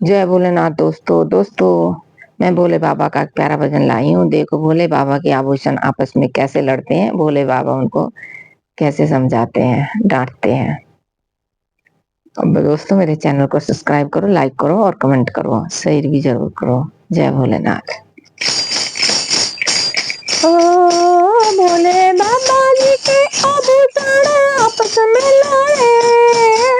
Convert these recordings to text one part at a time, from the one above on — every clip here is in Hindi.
जय भोलेनाथ दोस्तों। मैं भोले बाबा का एक प्यारा भजन लाई हूँ। देखो भोले बाबा के आभूषण आपस में कैसे लड़ते हैं, भोले बाबा उनको कैसे समझाते हैं, डांटते हैं। अब दोस्तों मेरे चैनल को सब्सक्राइब करो, लाइक करो और कमेंट करो, शेयर भी जरूर करो। जय भोलेनाथ। ओ भोले बाबा जी के आभूषण आपस में लड़े,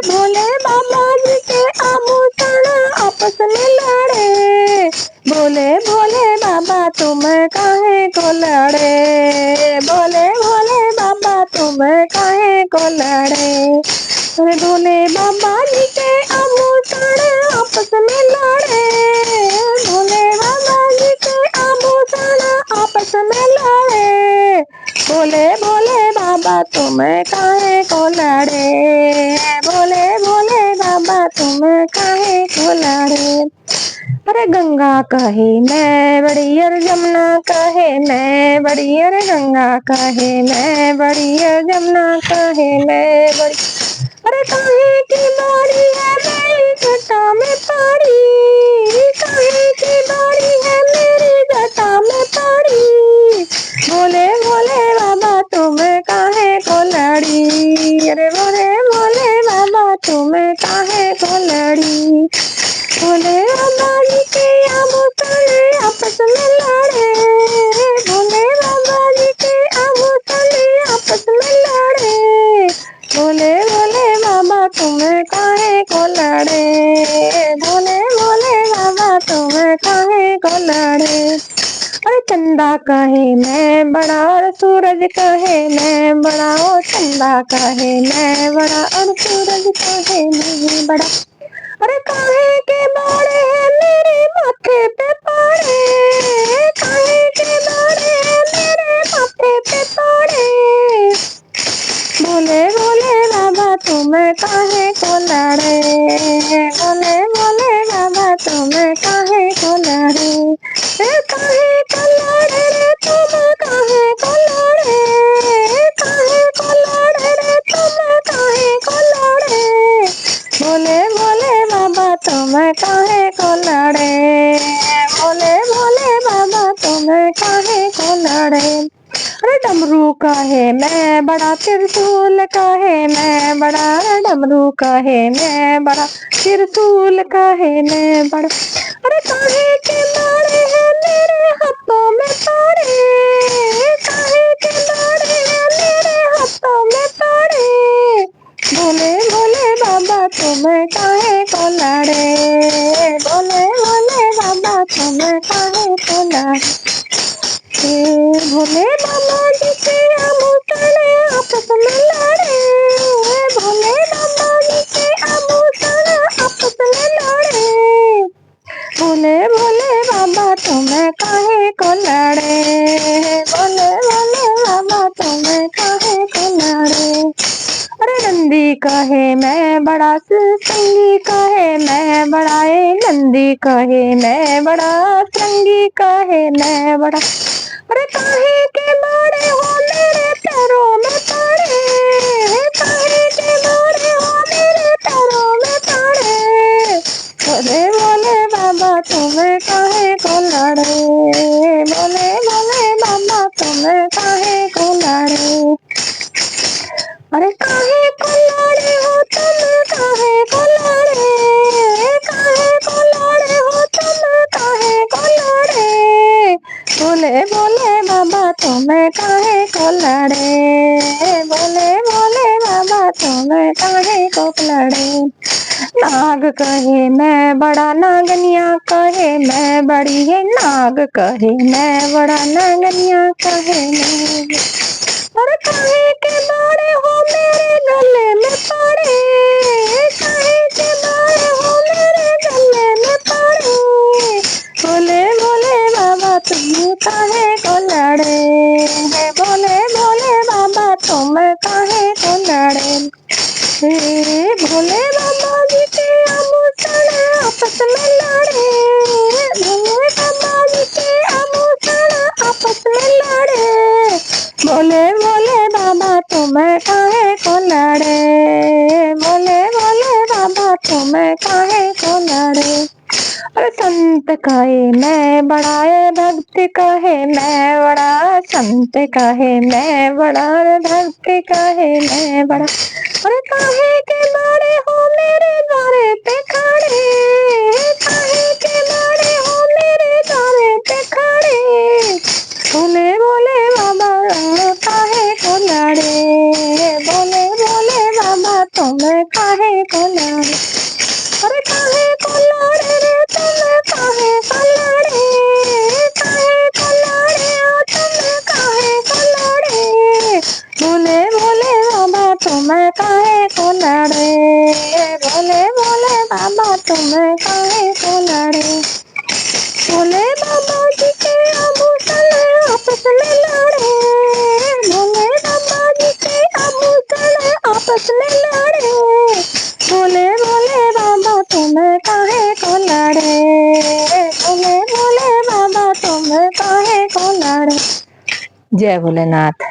भोले बाबा जी के आभूषण आपस में लड़े। भोले भोले बाबा तुम काहे को लड़े, भोले भोले बाबा तुम काहे को लड़े। अरे भोले बाबा जी के आभूषण आपस में लड़े, भोले बाबा जी के आभूषण आपस में लड़े। भोले भोले बाबा तुम काहे को लड़े, भोले भोले बाबा तुम काहे को लड़े। अरे गंगा कहे मैं बड़ी और जमुना कहे मैं बड़ी, अरे गंगा कहे मैं बड़ी और जमुना कहे मैं बड़ी। अरे काहे की बारी है मेरी जटा में पड़ी, काहे की बारी है मेरी जटा में पड़ी। भोले भोले बाबा तुम काहे को लड़ी, अरे भोले भोले बाबा तुम काहे को लड़ी। भोले बाबा जी के आभूषण आपस में लड़े, भोले बाबा जी के आभूषण आपस में लड़े। भोले भोले बाबा तुम काहे को लड़े, भोले भोले बाबा तुम काहे को लड़े। अरे चंदा कहे मैं बड़ा और सूरज कहे मैं बड़ा, ओ चंदा कहे मैं बड़ा और सूरज कहे मैं बड़ा। अरे काहे के बाड़े हैं मेरे माथे पे पड़े, काहे के बाड़े हैं मेरे माथे पे पड़े। भोले भोले बाबा तुम काहे को लड़े, भोले भोले बाबा तुम काहे को लड़े। काहे को लड़े रे तुम काहे को लड़े, काहे को लड़े रे तुम काहे को लड़े। भोले भोले बाबा तुम काहे को लड़े, भोले भोले बाबा तुम काहे को लड़े। अरे डमरू कहे मैं बड़ा त्रिशूल कहे मैं बड़ा, डमरू कहे मैं बड़ा त्रिशूल कहे मैं बड़ा। अरे काहे के बाड़े हैं मेरे हाथों में पड़े, काहे के बाड़े हैं मेरे हाथों में पड़े। भोले भोले बाबा तुम काहे को लड़े, भोले भोले बाबा तुम काहे को लड़े। भोले बाबा जी के आभूषण आपस में लड़े, भोले बाबा जी के आभूषण आपस में लड़े। भोले भोले बाबा तुम काहे को लड़े, भोले भोले बाबा तुम काहे को लड़े। अरे नंदी कहे मैं बड़ा संगी कहे मैं बड़ा, नंदी कहे मैं बड़ा संगी कहे मैं बड़ा। अरे काहे के बाड़े हो मेरे पैरों में पड़े, काहे के बाड़े हो मेरे पैरों में पड़े। भोले भोले बाबा तुम काहे को लड़े, भोले भोले बाबा तुम काहे को लड़े। अरे काहे को लड़े हो तुम काहे को लड़े, काहे को लड़े हो तुम काहे को लड़े। भोले भोले बाबा तुम काहे को लड़े, भोले भोले बाबा तुम काहे को लड़े। नाग कहे मैं बड़ा नागनिया कहे मैं बड़ी है, नाग कहे मैं बड़ा नागनिया कहे मैं। अरे काहे के बाड़े हो मेरे गले में पड़े, काहे के बाड़े हो मेरे गले में पड़े। भोले भोले बाबा तुम काहे को लड़े, भोले भोले बाबा तुम काहे को लड़े। भोले बाबा जी के आभूषण आपस में लड़े, भोले बाबा जी के आभूषण आपस में लड़े। भोले भोले बाबा तुम काहे को लड़े, भोले भोले बाबा तुम काहे को लड़े। अरे संत कहे मैं बड़ा है, भक्त कहे मैं बड़ा, संत कहे मैं बड़ा, भक्त कहे मैं बड़ा। अरे काहे के बड़े हो मेरे द्वारे पे खड़े, काहे के बड़े हो मेरे द्वारे पे खड़े, बोले बोले बाबा काहे को लड़े, बोले बोले बाबा तुम काहे को लड़े। अरे काहे को लड़े रे तुम काहे को लड़े, काहे को लड़े ओ तुम काहे को लड़े, बोले बोले बाबा तुम काहे को लड़े, बोले बोले बाबा तुम काहे को लड़े। बोले बाबा जी के आभूषण आपस में लड़े, बोले बाबा जी के आभूषण आपस में लड़े, बोले बोले बाबा तुम काहे को लड़े, बोले बोले बाबा तुम काहे को लड़े। जय भोलेनाथ।